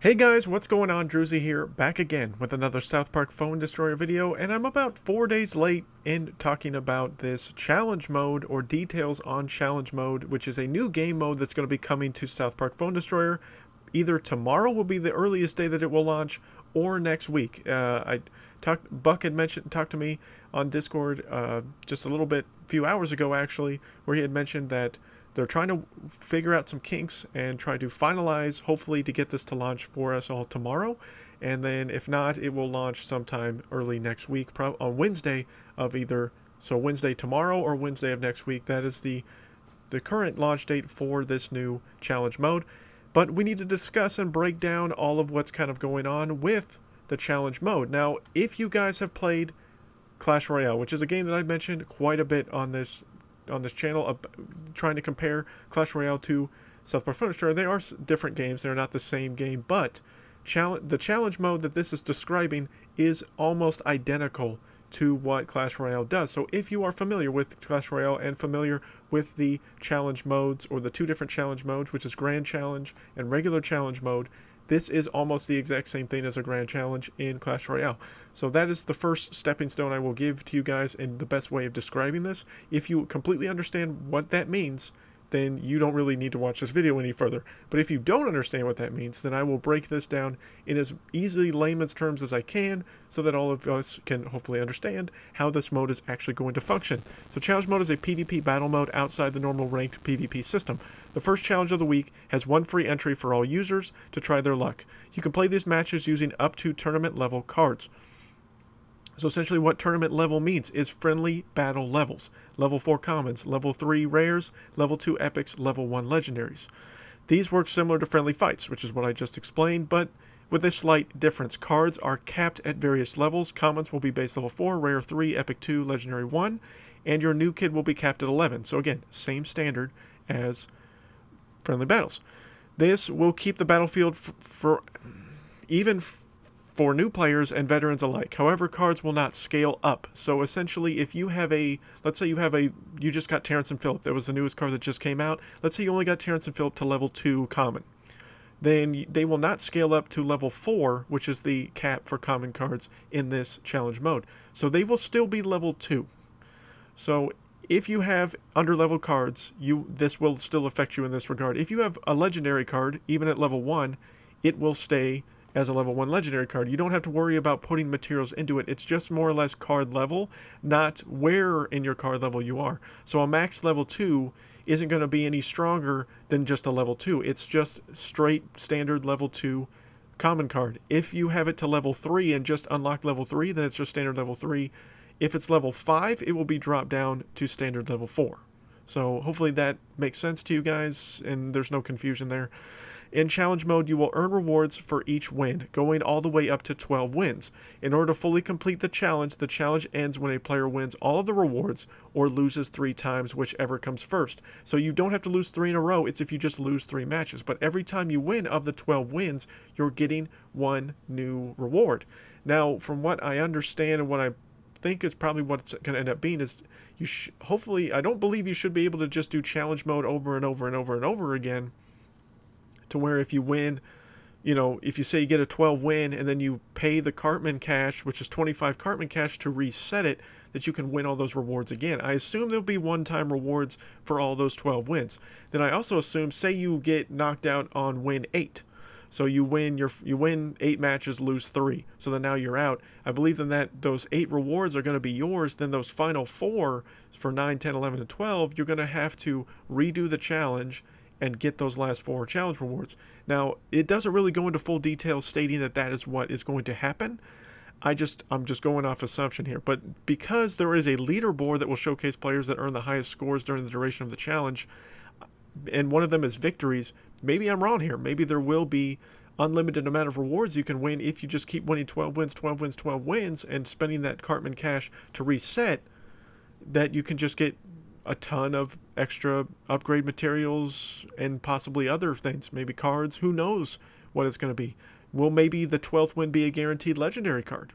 Hey guys, what's going on? Drewzy here, back again with another South Park Phone Destroyer video, and I'm about 4 days late in talking about this challenge mode, or details on challenge mode, which is a new game mode that's going to be coming to South Park Phone Destroyer. Either tomorrow will be the earliest day that it will launch, or next week. Buck had talked to me on Discord just a few hours ago actually, where he had mentioned that they're trying to figure out some kinks and try to finalize, hopefully, to get this to launch for us all tomorrow. And then if not, it will launch sometime early next week, on Wednesday of Wednesday tomorrow or Wednesday of next week. That is the current launch date for this new challenge mode. But we need to discuss and break down all of what's kind of going on with the challenge mode. Now, if you guys have played Clash Royale, which is a game that I've mentioned quite a bit on this channel, trying to compare Clash Royale to South Park Phone Destroyer. They are different games. They're not the same game, but the challenge mode that this is describing is almost identical to what Clash Royale does. So if you are familiar with Clash Royale and familiar with the challenge modes, or the two different challenge modes, which is Grand Challenge and regular challenge mode, this is almost the exact same thing as a Grand Challenge in Clash Royale. So that is the first stepping stone I will give to you guys in the best way of describing this. If you completely understand what that means, then you don't really need to watch this video any further. But if you don't understand what that means, then I will break this down in as easily layman's terms as I can, so that all of us can hopefully understand how this mode is actually going to function. So challenge mode is a PvP battle mode outside the normal ranked PvP system. The first challenge of the week has one free entry for all users to try their luck. You can play these matches using up to tournament level cards. So essentially what tournament level means is friendly battle levels. Level 4 commons, level 3 rares, level 2 epics, level 1 legendaries. These work similar to friendly fights, which is what I just explained, but with a slight difference. Cards are capped at various levels. Commons will be base level 4, rare 3, epic 2, legendary 1, and your new kid will be capped at 11. So again, same standard as friendly battles. This will keep the battlefield for new players and veterans alike. However, cards will not scale up. So essentially, if you have let's say you just got Terrence and Phillip, that was the newest card that just came out. Let's say you only got Terrence and Phillip to level 2 common. Then they will not scale up to level 4, which is the cap for common cards in this challenge mode. So they will still be level 2. So if you have under-level cards, this will still affect you in this regard. If you have a legendary card, even at level 1, it will stay as a level 1 legendary card. You don't have to worry about putting materials into it. It's just more or less card level, not where in your card level you are. So a max level 2 isn't going to be any stronger than just a level 2. It's just straight standard level 2 common card. If you have it to level 3 and just unlock level 3, then it's just standard level 3. If it's level 5, it will be dropped down to standard level 4. So hopefully that makes sense to you guys and there's no confusion there. In challenge mode, you will earn rewards for each win, going all the way up to 12 wins. In order to fully complete the challenge ends when a player wins all of the rewards or loses 3 times, whichever comes first. So you don't have to lose 3 in a row, it's if you just lose 3 matches. But every time you win of the 12 wins, you're getting 1 new reward. Now, from what I understand and what I think is probably what it's going to end up being is, hopefully, I don't believe you should be able to just do challenge mode over and over and over and over again, to where if you win, if you say you get a 12 win and then you pay the Cartman cash, which is 25 Cartman cash, to reset it, that you can win all those rewards again. I assume there'll be one-time rewards for all those 12 wins. Then I also assume, say you get knocked out on win 8. So you win 8 matches, lose 3. So then now you're out. I believe then that those 8 rewards are going to be yours. Then those final 4 for 9, 10, 11, and 12, you're going to have to redo the challenge and get those last 4 challenge rewards. Now, it doesn't really go into full detail stating that that is what is going to happen. I'm just going off assumption here. But because there is a leaderboard that will showcase players that earn the highest scores during the duration of the challenge, and one of them is victories, maybe I'm wrong here. Maybe there will be unlimited amount of rewards you can win if you just keep winning 12 wins, 12 wins, 12 wins, and spending that Cartman cash to reset, that you can just get a ton of extra upgrade materials and possibly other things, maybe cards. Who knows what it's going to be? Will maybe the 12th win be a guaranteed legendary card?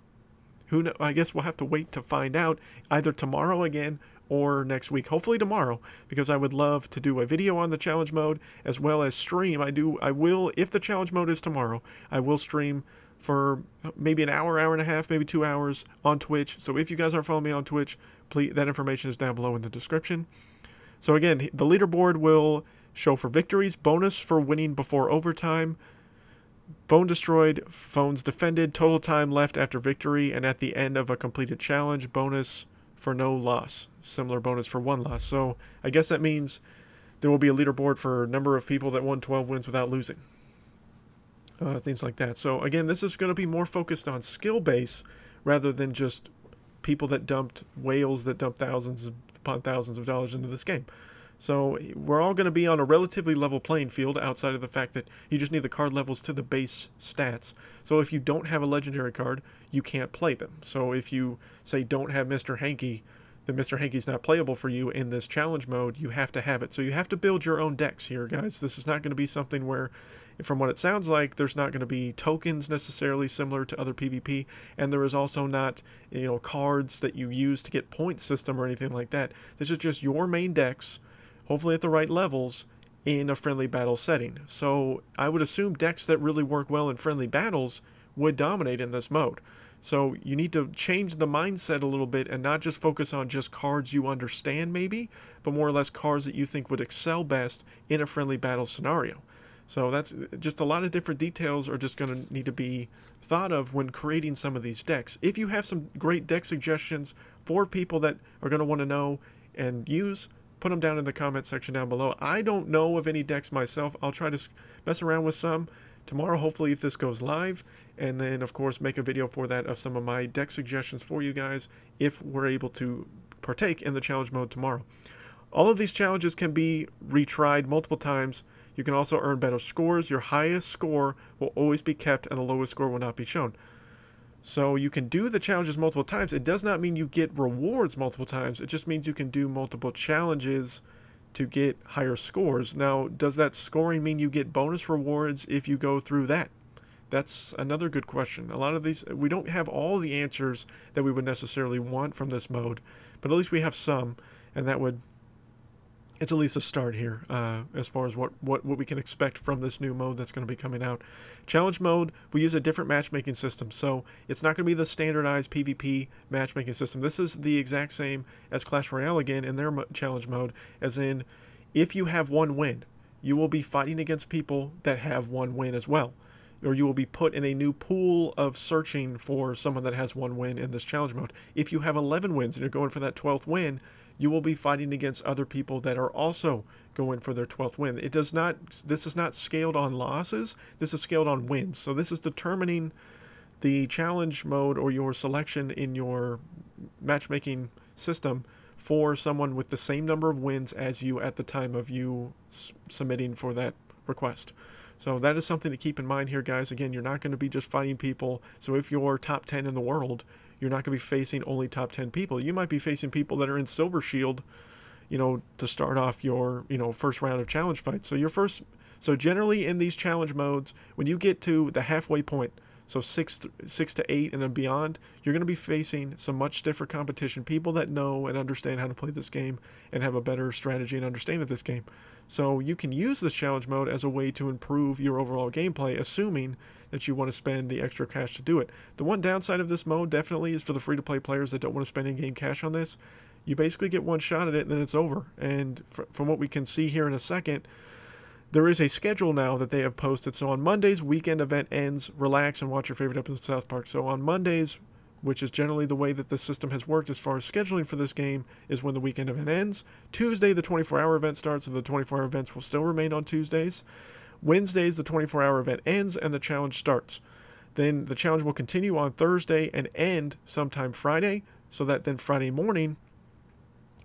Who knows? I guess we'll have to wait to find out, either tomorrow again or next week, hopefully tomorrow, because I would love to do a video on the challenge mode as well as stream. I will, if the challenge mode is tomorrow, I will stream for maybe an hour, hour and a half, maybe 2 hours on Twitch. So if you guys aren't following me on Twitch, please, that information is down below in the description. So again, the leaderboard will show for victories, bonus for winning before overtime, phone destroyed, phones defended, total time left after victory, and at the end of a completed challenge, bonus for no loss. Similar bonus for 1 loss. So I guess that means there will be a leaderboard for number of people that won 12 wins without losing. Things like that. So again, this is going to be more focused on skill base rather than just people that dumped whales that dumped thousands upon thousands of dollars into this game. So we're all going to be on a relatively level playing field outside of the fact that you just need the card levels to the base stats. So if you don't have a legendary card, you can't play them. So if you, say, don't have Mr. Hanky, then Mr. Hanky's not playable for you in this challenge mode. You have to have it. So you have to build your own decks here, guys. This is not going to be something where, from what it sounds like, there's not going to be tokens necessarily similar to other PvP, and there is also not, cards that you use to get point system or anything like that. This is just your main decks, hopefully at the right levels, in a friendly battle setting. So I would assume decks that really work well in friendly battles would dominate in this mode. So you need to change the mindset a little bit and not just focus on just cards you understand maybe, but more or less cards that you think would excel best in a friendly battle scenario. So that's just a lot of different details are just going to need to be thought of when creating some of these decks. If you have some great deck suggestions for people that are going to want to know and use, put them down in the comment section down below. I don't know of any decks myself. I'll try to mess around with some tomorrow, hopefully, if this goes live, and then of course make a video for that of some of my deck suggestions for you guys if we're able to partake in the challenge mode tomorrow. All of these challenges can be retried multiple times. You can also earn better scores. Your highest score will always be kept and the lowest score will not be shown. So you can do the challenges multiple times. It does not mean you get rewards multiple times. It just means you can do multiple challenges to get higher scores. Now, does that scoring mean you get bonus rewards if you go through that? That's another good question. A lot of these, we don't have all the answers that we would necessarily want from this mode, but at least we have some, and that would, it's at least a start here as far as what we can expect from this new mode that's going to be coming out. Challenge mode, we use a different matchmaking system, so it's not going to be the standardized PvP matchmaking system. This is the exact same as Clash Royale again in their challenge mode, as in if you have 1 win, you will be fighting against people that have 1 win as well. Or you will be put in a new pool of searching for someone that has 1 win in this challenge mode. If you have 11 wins and you're going for that 12th win, you will be fighting against other people that are also going for their 12th win. This is not scaled on losses, this is scaled on wins. So this is determining the challenge mode or your selection in your matchmaking system for someone with the same number of wins as you at the time of you submitting for that request. So that is something to keep in mind here, guys. Again, you're not going to be just fighting people. So if you're top 10 in the world, you're not going to be facing only top 10 people. You might be facing people that are in Silver Shield, to start off your, first round of challenge fights. So generally in these challenge modes, when you get to the halfway point, so 6 to 8 and then beyond, you're going to be facing some much stiffer competition, people that know and understand how to play this game and have a better strategy and understanding of this game. So you can use this challenge mode as a way to improve your overall gameplay, assuming that you want to spend the extra cash to do it. The one downside of this mode definitely is for the free-to-play players that don't want to spend in-game cash on this. You basically get one shot at it and then it's over. And from what we can see here in a second, there is a schedule now that they have posted. So on Mondays, weekend event ends. Relax and watch your favorite episode of South Park. So on Mondays, which is generally the way that the system has worked as far as scheduling for this game, is when the weekend event ends. Tuesday, the 24-hour event starts, and the 24-hour events will still remain on Tuesdays. Wednesdays, the 24-hour event ends, and the challenge starts. Then the challenge will continue on Thursday and end sometime Friday, so that then Friday morning,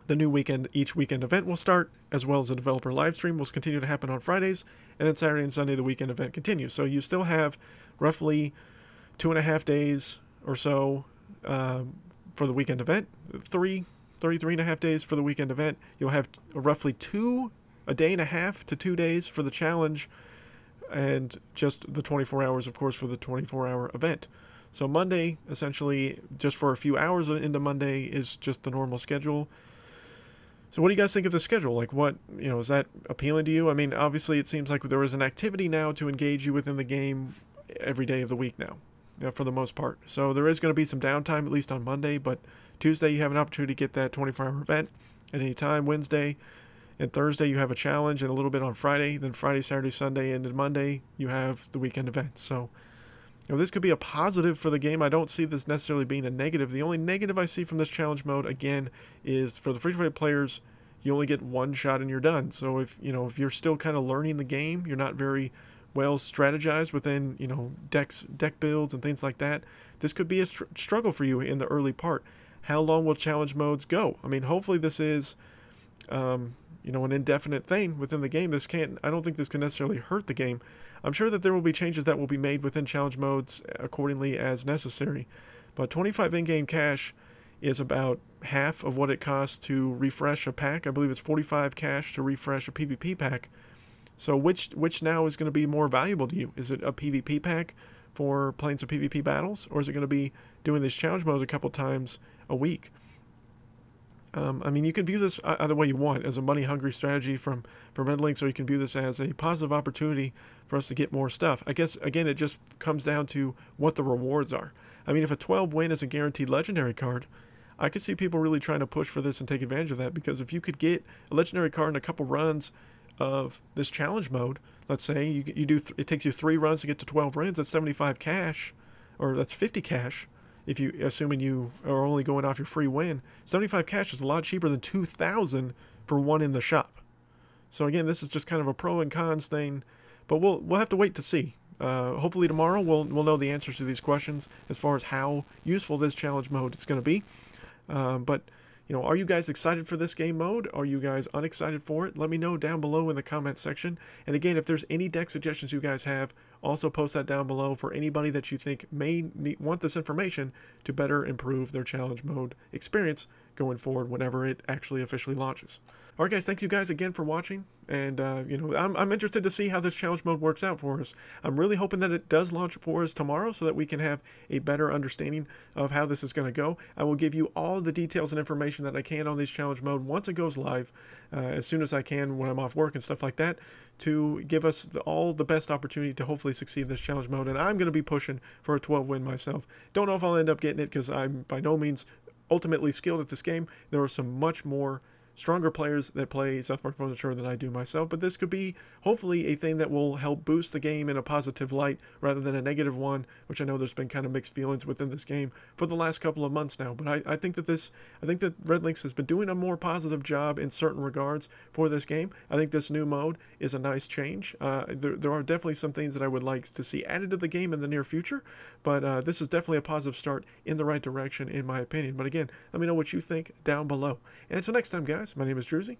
the new each weekend event will start, as well as a developer live stream will continue to happen on Fridays, and then Saturday and Sunday, the weekend event continues. So you still have roughly 2.5 days or so for the weekend event, 3.5 days for the weekend event. You'll have roughly a day and a half to 2 days for the challenge, and just the 24 hours, of course, for the 24-hour event. So Monday, essentially, just for a few hours into Monday is just the normal schedule. So what do you guys think of the schedule? Like, what, is that appealing to you? I mean, obviously it seems like there is an activity now to engage you within the game every day of the week now, for the most part. So there is going to be some downtime, at least on Monday, but Tuesday you have an opportunity to get that 24-hour event at any time. Wednesday and Thursday you have a challenge, and a little bit on Friday. Then Friday, Saturday, Sunday, and then Monday you have the weekend event. So this could be a positive for the game. I don't see this necessarily being a negative. The only negative I see from this challenge mode, again, is for the free-to-play players, you only get one shot and you're done. So if you're still kind of learning the game, you're not very well strategized within deck builds and things like that, this could be a struggle for you in the early part. How long will challenge modes go? I mean, hopefully this is an indefinite thing within the game. I don't think this can necessarily hurt the game. I'm sure that there will be changes that will be made within challenge modes accordingly as necessary. But 25 in-game cash is about half of what it costs to refresh a pack. I believe it's 45 cash to refresh a PvP pack. So which now is going to be more valuable to you? Is it a PvP pack for playing some PvP battles, or is it going to be doing these challenge modes a couple times a week? I mean, you can view this either way you want, as a money-hungry strategy from Red Links, or you can view this as a positive opportunity for us to get more stuff. I guess, again, it just comes down to what the rewards are. I mean, if a 12 win is a guaranteed legendary card, I could see people really trying to push for this and take advantage of that, because if you could get a legendary card in a couple runs of this challenge mode, let's say it takes you 3 runs to get to 12 wins, that's 75 cash, or that's 50 cash. If you, assuming you are only going off your free win, 75 cash is a lot cheaper than 2,000 for one in the shop. So again, this is just kind of a pro and cons thing, but we'll have to wait to see. Hopefully tomorrow we'll know the answers to these questions as far as how useful this challenge mode is going to be. But are you guys excited for this game mode? Are you guys unexcited for it? Let me know down below in the comments section. And again, if there's any deck suggestions you guys have, also post that down below for anybody that you think may want this information to better improve their challenge mode experience going forward whenever it actually officially launches. All right, guys, thank you guys again for watching. And, I'm interested to see how this challenge mode works out for us. I'm really hoping that it does launch for us tomorrow so that we can have a better understanding of how this is going to go. I will give you all the details and information that I can on this challenge mode once it goes live, as soon as I can when I'm off work and stuff like that, to give us all the best opportunity to hopefully succeed in this challenge mode. And I'm going to be pushing for a 12 win myself. Don't know if I'll end up getting it, because I'm by no means ultimately skilled at this game. There are some much more stronger players that play South Park Frozen Shore than I do myself, but this could be hopefully a thing that will help boost the game in a positive light rather than a negative one, which I know there's been kind of mixed feelings within this game for the last couple of months now. But I think that Red Links has been doing a more positive job in certain regards for this game. I think this new mode is a nice change. There are definitely some things that I would like to see added to the game in the near future, but this is definitely a positive start in the right direction in my opinion. But again, let me know what you think down below. And until next time, guys, my name is Drewzy.